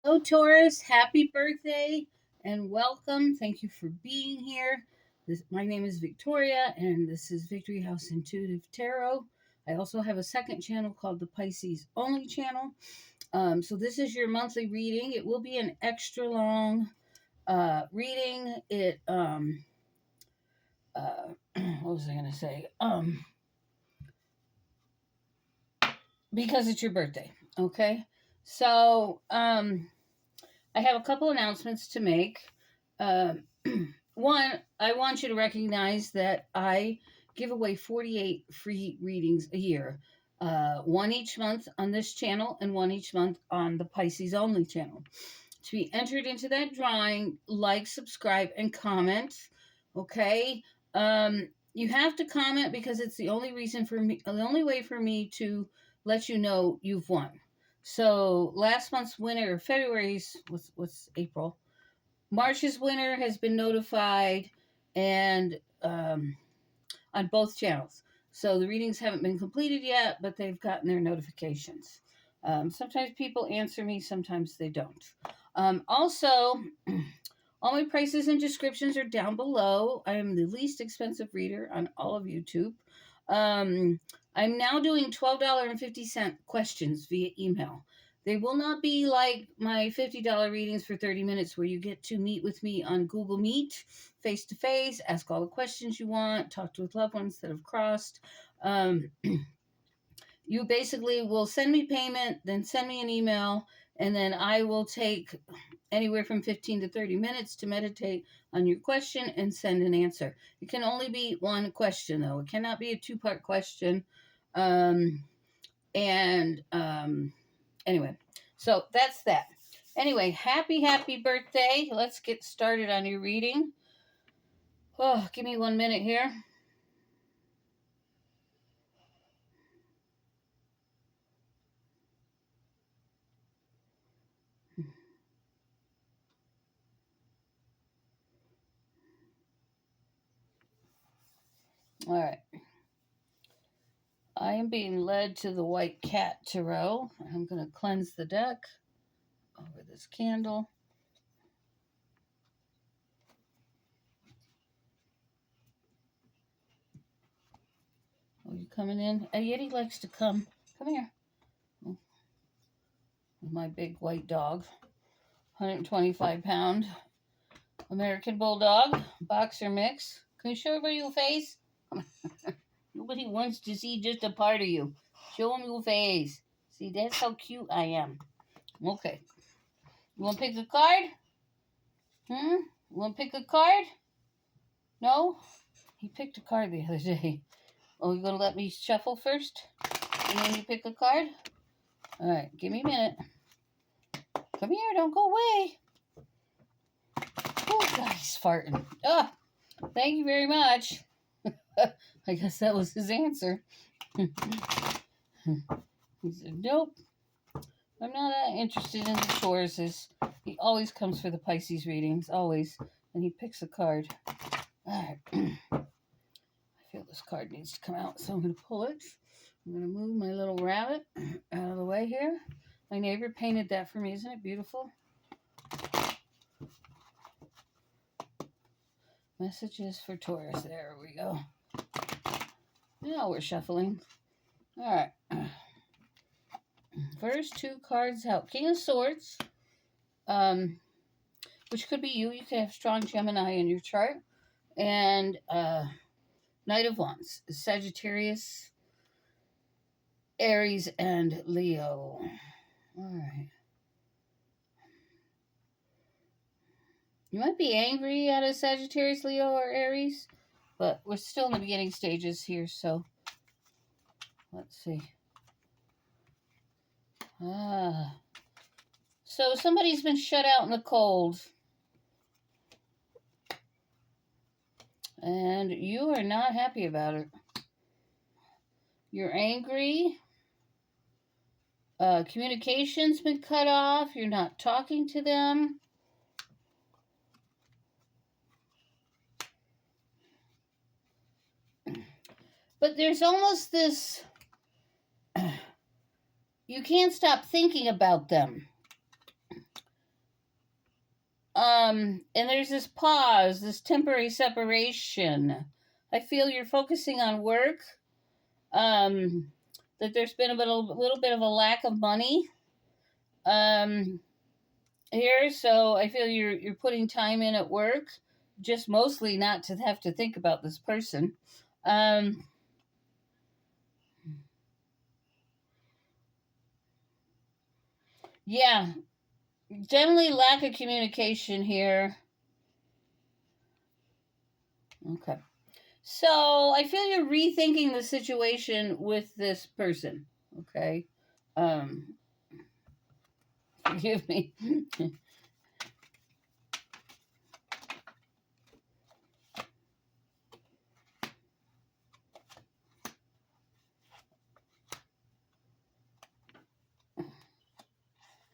Hello, Taurus. Happy birthday and welcome. Thank you for being here. My name is Victoria, and this is Victory House Intuitive Tarot. I also have a second channel called the Pisces Only channel. So this is your monthly reading. It will be an extra long reading. What was I going to say? Because it's your birthday. Okay. So, I have a couple announcements to make. Uh, One, I want you to recognize that I give away 48 free readings a year, one each month on this channel and one each month on the Pisces Only channel. To be entered into that drawing, like, subscribe, and comment. Okay. You have to comment because it's the only reason for me, the only way for me to let you know you've won. So last month's winner, February's what's April, March's winner has been notified, and on both channels. So the readings haven't been completed yet, but they've gotten their notifications. Sometimes people answer me, sometimes they don't. Also, all my prices and descriptions are down below. I am the least expensive reader on all of YouTube. I'm now doing $12.50 questions via email. They will not be like my $50 readings for 30 minutes where you get to meet with me on Google Meet, face to face, ask all the questions you want, talk to with loved ones that have crossed. You basically will send me payment, then send me an email, and then I will take anywhere from 15 to 30 minutes to meditate on your question and send an answer. It can only be one question, though. It cannot be a two-part question. Anyway, so that's that. Anyway, happy birthday. Let's get started on your reading. Oh, give me 1 minute here. All right. I am being led to the White Cat Tarot. I'm going to cleanse the deck over this candle. Oh, you coming in? Yeti likes to come. Come here. Oh, my big white dog. 125-pound American Bulldog. Boxer mix. Can you show everybody your face? Nobody wants to see just a part of you. Show them your face. See, that's how cute I am. Okay. You want to pick a card? You want to pick a card? No? He picked a card the other day. Oh, you going to let me shuffle first? And then you pick a card? All right, give me a minute. Come here, don't go away. Oh, God, he's farting. Oh, thank you very much. I guess that was his answer. He said, nope. I'm not that interested in the Tauruses. He always comes for the Pisces readings, always. And he picks a card. All right. I feel this card needs to come out, so I'm going to pull it. I'm going to move my little rabbit out of the way here. My neighbor painted that for me. Isn't it beautiful? Messages for Taurus. There we go. Now we're shuffling. All right. First two cards out. King of Swords, which could be you. You could have strong Gemini in your chart. And Knight of Wands, Sagittarius, Aries, and Leo. All right. You might be angry at a Sagittarius, Leo, or Aries, but we're still in the beginning stages here, so let's see. So somebody's been shut out in the cold, and you are not happy about it. You're angry. Communication's been cut off. You're not talking to them. But there's almost this, you can't stop thinking about them. And there's this pause, this temporary separation. I feel you're focusing on work. That there's been a little bit of a lack of money. Here, so I feel you're putting time in at work, just mostly not to have to think about this person. Yeah, definitely lack of communication here. Okay. So I feel you're rethinking the situation with this person. Okay. Um, Forgive me.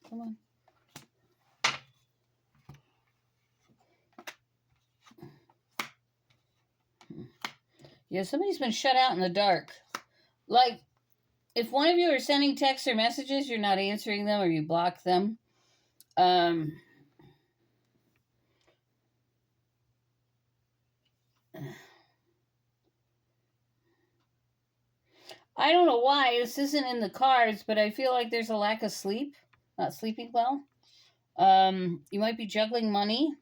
Come on. Yeah, somebody's been shut out in the dark. Like, if one of you are sending texts or messages, you're not answering them or you block them. Um, I don't know why this isn't in the cards, but I feel like there's a lack of sleep, not sleeping well. You might be juggling money.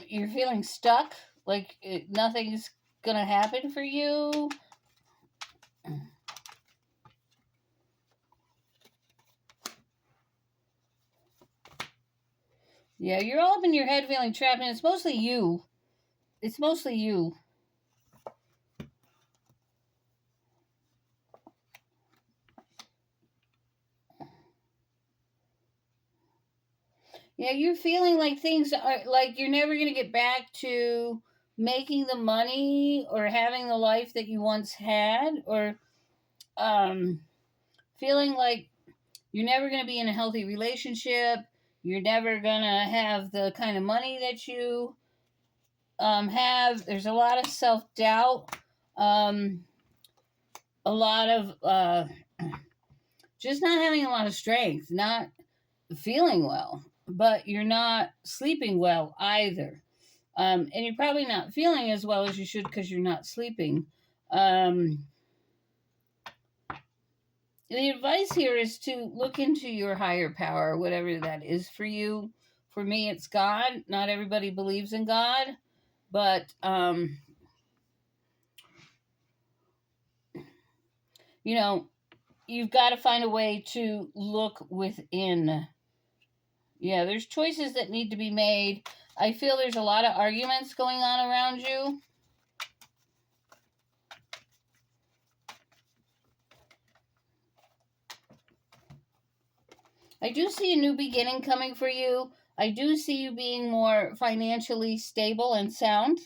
You're feeling stuck, like nothing's gonna happen for you. Yeah, you're all up in your head feeling trapped, and it's mostly you. It's mostly you. Yeah, you're feeling like things are like you're never going to get back to making the money or having the life that you once had, or um, feeling like you're never going to be in a healthy relationship. You're never going to have the kind of money that you have. There's a lot of self doubt, a lot of just not having a lot of strength, not feeling well, but you're not sleeping well either. And you're probably not feeling as well as you should because you're not sleeping. Um, the advice here is to look into your higher power, whatever that is for you. For me, it's God. Not everybody believes in God, but you know, you've got to find a way to look within. Yeah, there's choices that need to be made. I feel there's a lot of arguments going on around you. I do see a new beginning coming for you. I do see you being more financially stable and sound.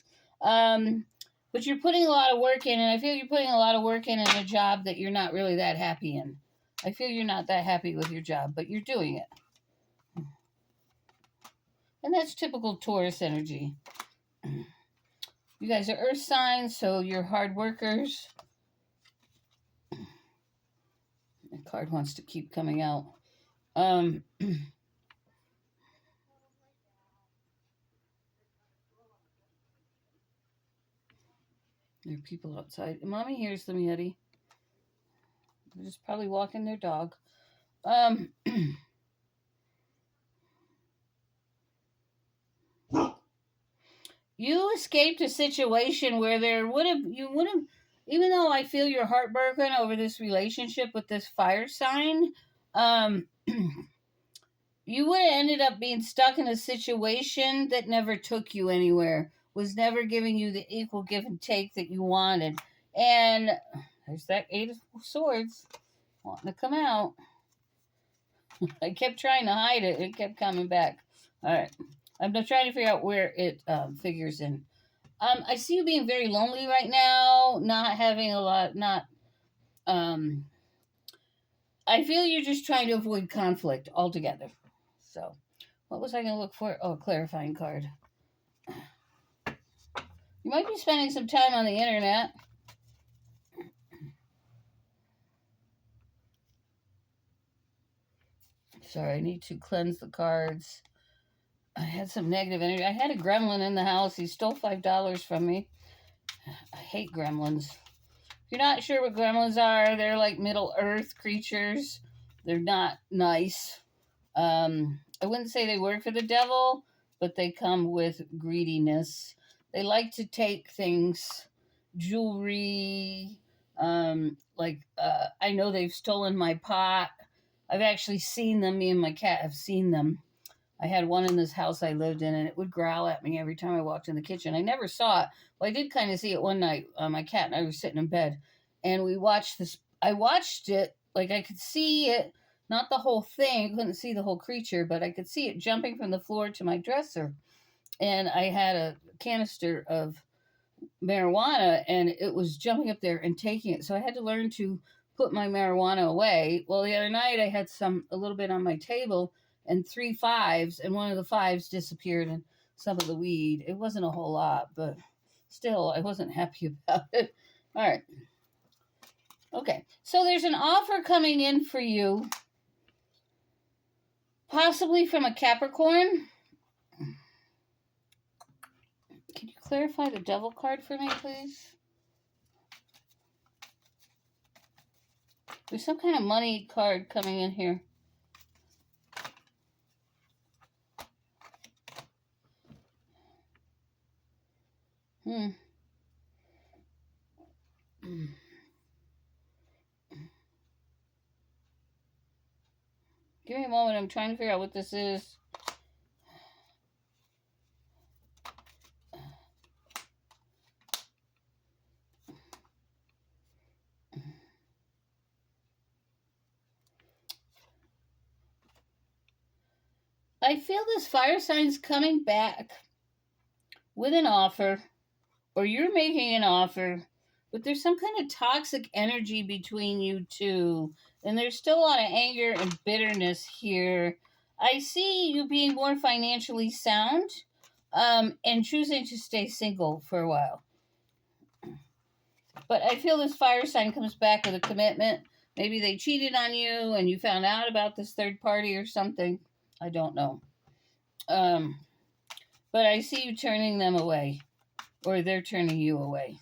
Um, but you're putting a lot of work in, and I feel you're putting a lot of work in a job that you're not really that happy in. I feel you're not that happy with your job, but you're doing it. And that's typical Taurus energy. You guys are earth signs, so you're hard workers. The card wants to keep coming out. There are people outside. Mommy hears them, Yeti. They're just probably walking their dog. You escaped a situation where you would have, even though I feel you're heartbroken over this relationship with this fire sign, you would have ended up being stuck in a situation that never took you anywhere, was never giving you the equal give and take that you wanted. And there's that Eight of Swords wanting to come out. I kept trying to hide it. It kept coming back. All right. I'm trying to figure out where it figures in. I see you being very lonely right now, not having a lot, not, um, I feel you're just trying to avoid conflict altogether. So, what was I going to look for? Oh, clarifying card. You might be spending some time on the internet. Sorry, I need to cleanse the cards. I had some negative energy. I had a gremlin in the house. He stole $5 from me. I hate gremlins. If you're not sure what gremlins are, they're like Middle Earth creatures. They're not nice. I wouldn't say they work for the devil, but they come with greediness. They like to take things, jewelry. I know they've stolen my pot. I've actually seen them. Me and my cat have seen them. I had one in this house I lived in, and it would growl at me every time I walked in the kitchen. I never saw it. Well, I did kind of see it one night. My cat and I were sitting in bed, and we watched this. I watched it, like I could see it, not the whole thing. I couldn't see the whole creature, but I could see it jumping from the floor to my dresser. And I had a canister of marijuana, and it was jumping up there and taking it. So I had to learn to put my marijuana away. Well, the other night I had a little bit on my table and 3 fives, and one of the fives disappeared and some of the weed. It wasn't a whole lot, but still, I wasn't happy about it. All right. Okay. So there's an offer coming in for you, possibly from a Capricorn. Can you clarify the devil card for me, please? There's some kind of money card coming in here. Give me a moment. I'm trying to figure out what this is. I feel this fire sign's coming back with an offer, or you're making an offer, but there's some kind of toxic energy between you two, and there's still a lot of anger and bitterness here. I see you being more financially sound, and choosing to stay single for a while. But I feel this fire sign comes back with a commitment. Maybe they cheated on you and you found out about this third party or something. I don't know. But I see you turning them away, or they're turning you away.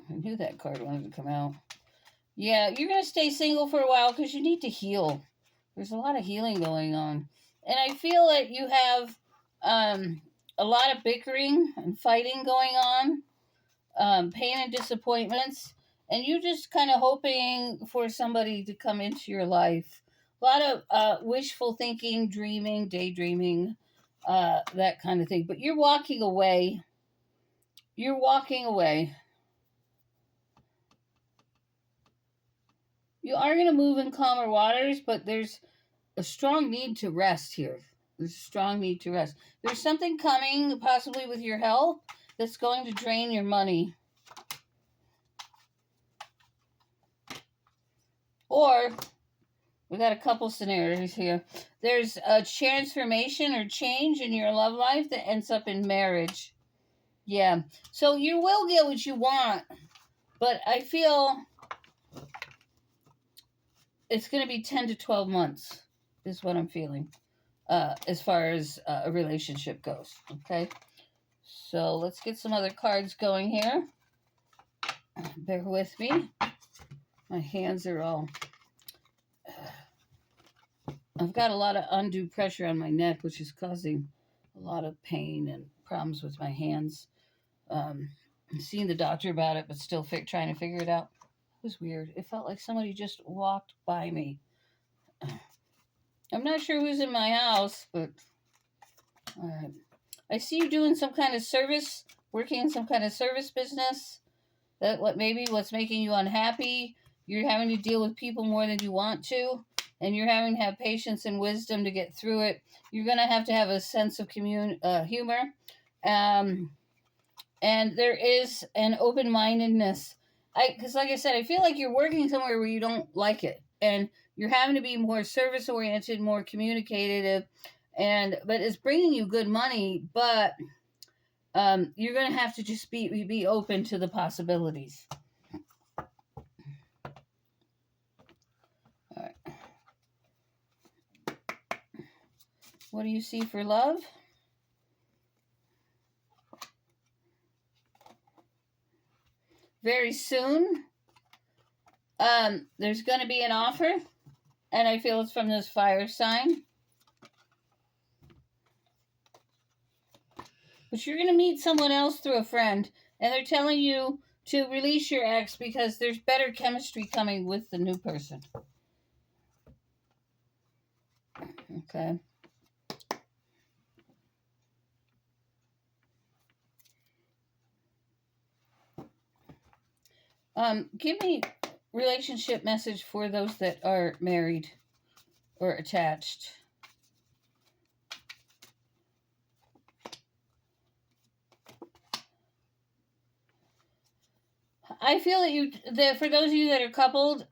I knew that card wanted to come out. Yeah, you're going to stay single for a while because you need to heal. There's a lot of healing going on. And I feel that you have a lot of bickering and fighting going on, pain and disappointments. And you're just kind of hoping for somebody to come into your life. A lot of wishful thinking, dreaming, daydreaming, that kind of thing. But you're walking away. You're walking away. You are going to move in calmer waters, but there's a strong need to rest here. There's a strong need to rest. There's something coming, possibly with your health, that's going to drain your money. Or, we got a couple scenarios here. There's a transformation or change in your love life that ends up in marriage. Yeah. So you will get what you want, but I feel it's going to be 10 to 12 months is what I'm feeling, as far as a relationship goes. Okay. So let's get some other cards going here. Bear with me. My hands are all... I've got a lot of undue pressure on my neck, which is causing a lot of pain and problems with my hands. I'm seeing the doctor about it, but still trying to figure it out. It was weird. It felt like somebody just walked by me. I'm not sure who's in my house, but all right. I see you doing some kind of service, working in some kind of service business. What's making you unhappy. You're having to deal with people more than you want to, and you're having to have patience and wisdom to get through it. You're going to have a sense of humor. And there is an open-mindedness. Because like I said, I feel like you're working somewhere where you don't like it, and you're having to be more service-oriented, more communicative, but it's bringing you good money, but you're going to have to just be open to the possibilities. What do you see for love? Very soon, there's going to be an offer, and I feel it's from this fire sign. But you're going to meet someone else through a friend, and they're telling you to release your ex because there's better chemistry coming with the new person. Okay. Give me relationship message for those that are married or attached. I feel that for those of you that are coupled,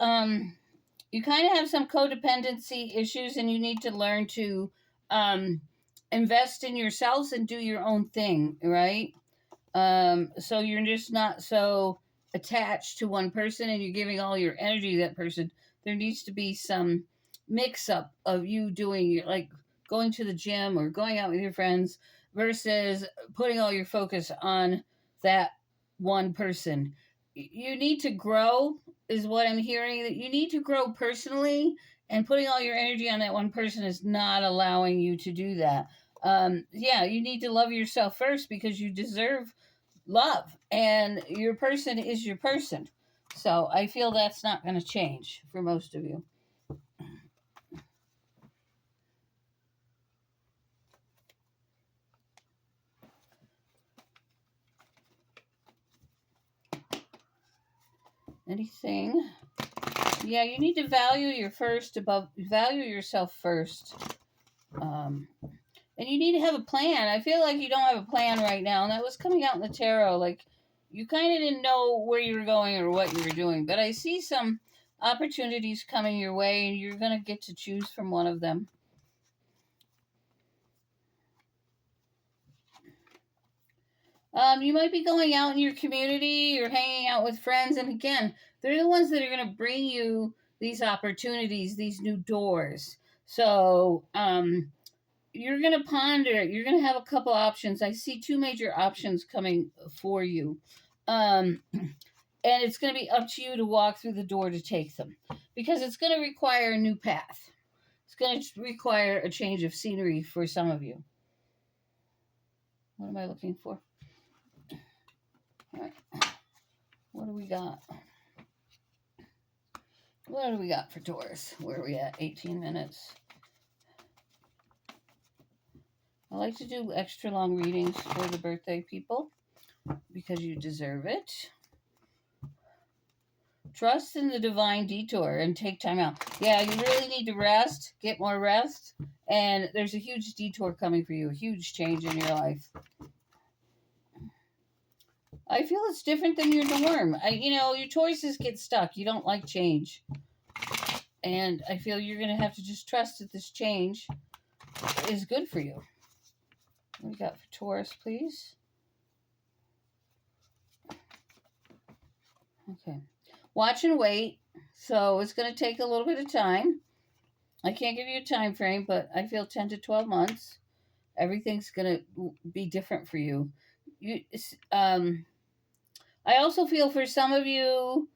you kind of have some codependency issues, and you need to learn to invest in yourselves and do your own thing, right? So you're just not so attached to one person, and you're giving all your energy to that person. There needs to be some mix up of you doing like going to the gym or going out with your friends versus putting all your focus on that one person. You need to grow, is what I'm hearing, that you need to grow personally, and putting all your energy on that one person is not allowing you to do that. Yeah, you need to love yourself first because you deserve love, and your person is your person. So I feel that's not going to change for most of you. Anything? Yeah, you need to value yourself first. And you need to have a plan. I feel like you don't have a plan right now, and that was coming out in the tarot. Like, you kind of didn't know where you were going or what you were doing. But I see some opportunities coming your way, and you're going to get to choose from one of them. You might be going out in your community or hanging out with friends, and again, they're the ones that are going to bring you these opportunities, these new doors. So, you're going to ponder it. You're going to have a couple options. I see two major options coming for you. And it's going to be up to you to walk through the door to take them, because it's going to require a new path. It's going to require a change of scenery for some of you. What am I looking for? All right. What do we got? What do we got for Taurus? Where are we at? 18 minutes. I like to do extra long readings for the birthday people because you deserve it. Trust in the divine detour and take time out. Yeah, you really need to rest, get more rest, and there's a huge detour coming for you, a huge change in your life. I feel it's different than your norm. Your choices get stuck. You don't like change. And I feel you're going to have to just trust that this change is good for you. What we got for Taurus, please? Okay. Watch and wait. So it's going to take a little bit of time. I can't give you a time frame, but I feel 10 to 12 months. Everything's going to be different for you. I also feel for some of you,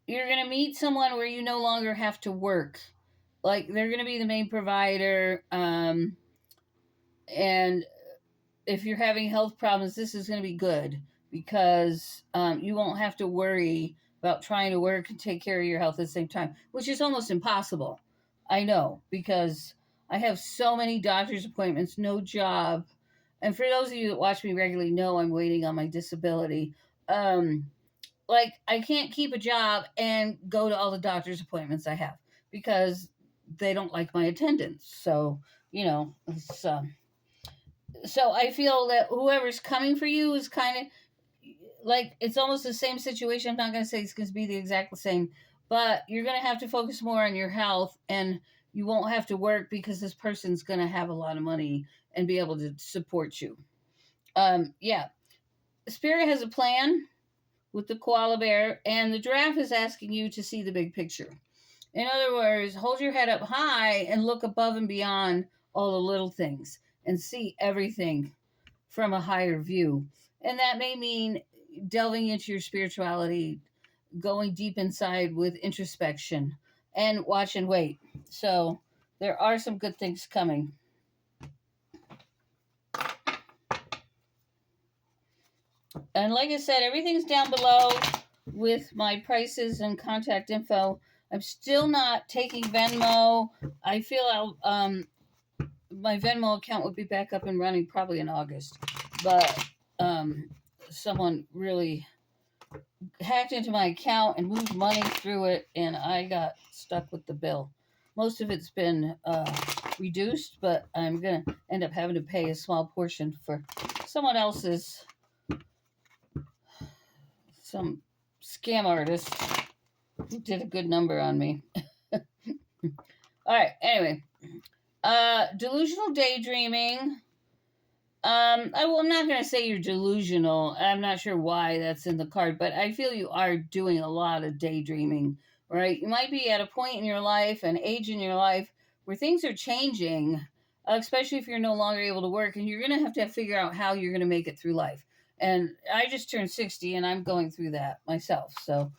you're going to meet someone where you no longer have to work. Like, they're going to be the main provider. And if you're having health problems, this is going to be good because you won't have to worry about trying to work and take care of your health at the same time, which is almost impossible. I know, because I have so many doctor's appointments, no job. And for those of you that watch me regularly know I'm waiting on my disability. Like, I can't keep a job and go to all the doctor's appointments I have because they don't like my attendance. So, it's, so I feel that whoever's coming for you is kind of like, it's almost the same situation. I'm not going to say it's going to be the exact same, but you're going to have to focus more on your health, and you won't have to work because this person's going to have a lot of money and be able to support you. Yeah. Spirit has a plan with the koala bear, and the giraffe is asking you to see the big picture. In other words, hold your head up high and look above and beyond all the little things and see everything from a higher view. And that may mean delving into your spirituality, going deep inside with introspection, and watch and wait. So there are some good things coming. And like I said, everything's down below with my prices and contact info. I'm still not taking Venmo. I feel my Venmo account would be back up and running probably in August. But someone really hacked into my account and moved money through it, and I got stuck with the bill. Most of it's been reduced, but I'm going to end up having to pay a small portion for someone else's, some scam artist who did a good number on me. All right, anyway. Delusional daydreaming. I'm not going to say you're delusional. I'm not sure why that's in the card, but I feel you are doing a lot of daydreaming, right? You might be at a point in your life, an age in your life, where things are changing, especially if you're no longer able to work, and you're going to have to figure out how you're going to make it through life. And I just turned 60, and I'm going through that myself. So,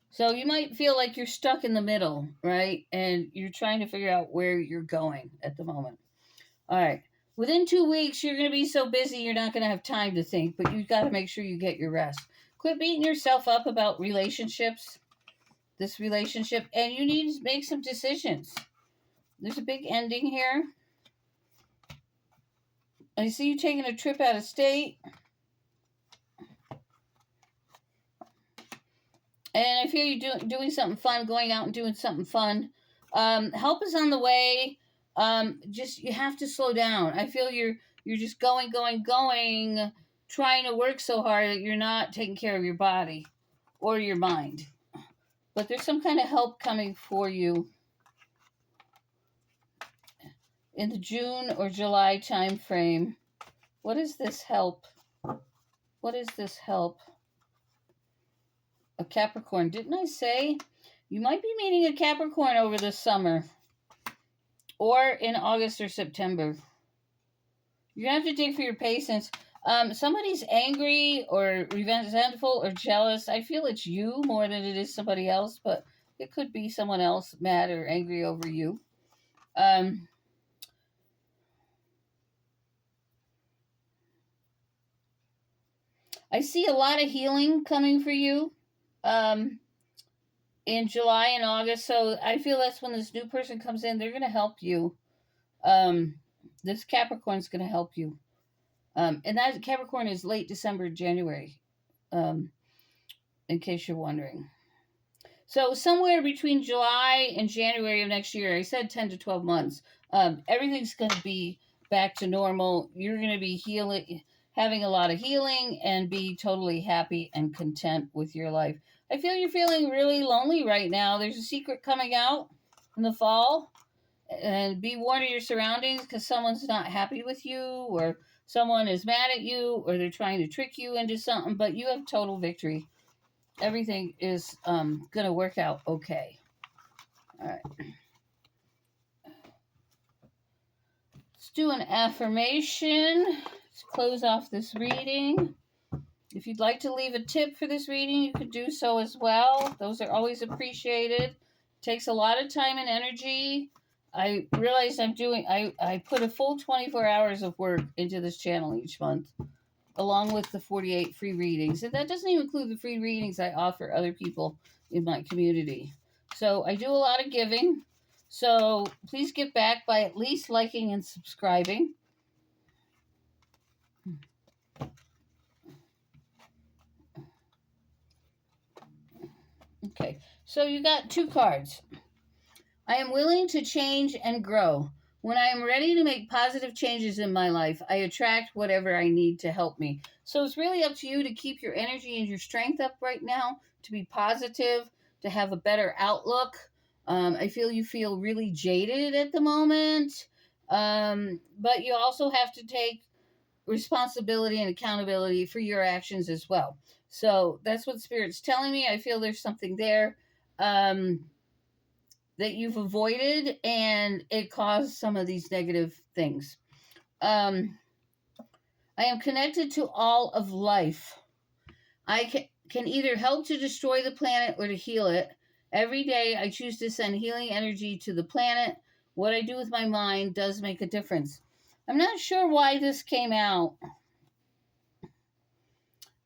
so you might feel like you're stuck in the middle, right? And you're trying to figure out where you're going at the moment. All right. Within 2 weeks, you're going to be so busy you're not going to have time to think, but you've got to make sure you get your rest. Quit beating yourself up about relationships, this relationship, and you need to make some decisions. There's a big ending here. I see you taking a trip out of state. And I feel you doing something fun, going out and doing something fun. Help is on the way. Just you have to slow down. I feel you're just going, trying to work so hard that you're not taking care of your body or your mind. But there's some kind of help coming for you in the June or July time frame. What is this help? What is this help? A Capricorn. Didn't I say you might be meeting a Capricorn over the summer or in August or September? You're going to have to dig for your patience. Somebody's angry or resentful or jealous. I feel it's you more than it is somebody else, but it could be someone else mad or angry over you. I see a lot of healing coming for you. In July and August. So I feel that's when this new person comes in. They're going to help you. This Capricorn's going to help you. And that Capricorn is late December, January, in case you're wondering. So somewhere between July and January of next year, I said 10 to 12 months, everything's going to be back to normal. You're going to be healing, having a lot of healing, and be totally happy and content with your life. I feel you're feeling really lonely right now. There's a secret coming out in the fall. And be warned of your surroundings, because someone's not happy with you, or someone is mad at you, or they're trying to trick you into something, but you have total victory. Everything is going to work out okay. All right. Let's do an affirmation. Let's close off this reading. If you'd like to leave a tip for this reading, you could do so as well. Those are always appreciated. It takes a lot of time and energy. I realized I put a full 24 hours of work into this channel each month, along with the 48 free readings. And that doesn't even include the free readings I offer other people in my community. So I do a lot of giving. So please give back by at least liking and subscribing. Okay, so you got 2 cards. I am willing to change and grow. When I am ready to make positive changes in my life, I attract whatever I need to help me. So it's really up to you to keep your energy and your strength up right now, to be positive, to have a better outlook. I feel you feel really jaded at the moment, but you also have to take responsibility and accountability for your actions as well. So that's what Spirit's telling me. I feel there's something there that you've avoided, and it caused some of these negative things. I am connected to all of life. I can either help to destroy the planet or to heal it. Every day I choose to send healing energy to the planet. What I do with my mind does make a difference. I'm not sure why this came out.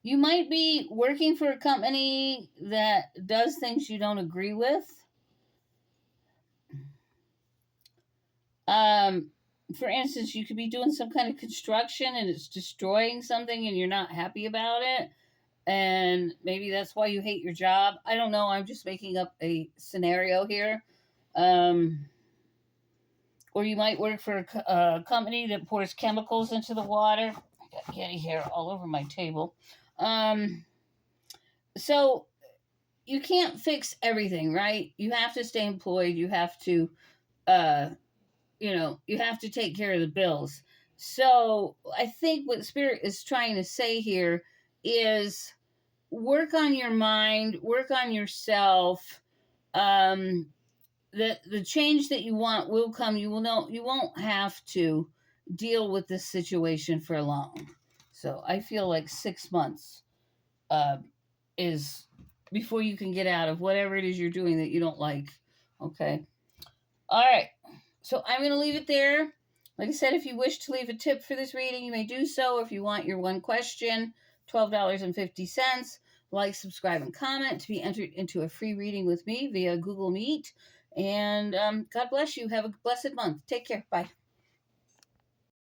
You might be working for a company that does things you don't agree with. For instance, you could be doing some kind of construction and it's destroying something and you're not happy about it. And maybe that's why you hate your job. I don't know. I'm just making up a scenario here. Or you might work for a company that pours chemicals into the water. I got kitty hair all over my table. So you can't fix everything, right? You have to stay employed. You have to, you have to take care of the bills. So I think what Spirit is trying to say here is work on your mind, work on yourself. The change that you want will come. You will know you won't have to deal with this situation for long. So I feel like 6 months is before you can get out of whatever it is you're doing that you don't like. Okay. All right. So I'm going to leave it there. Like I said, if you wish to leave a tip for this reading, you may do so. If you want your one question, $12.50. Like, subscribe, and comment to be entered into a free reading with me via Google Meet. And God bless you. Have a blessed month. Take care. Bye.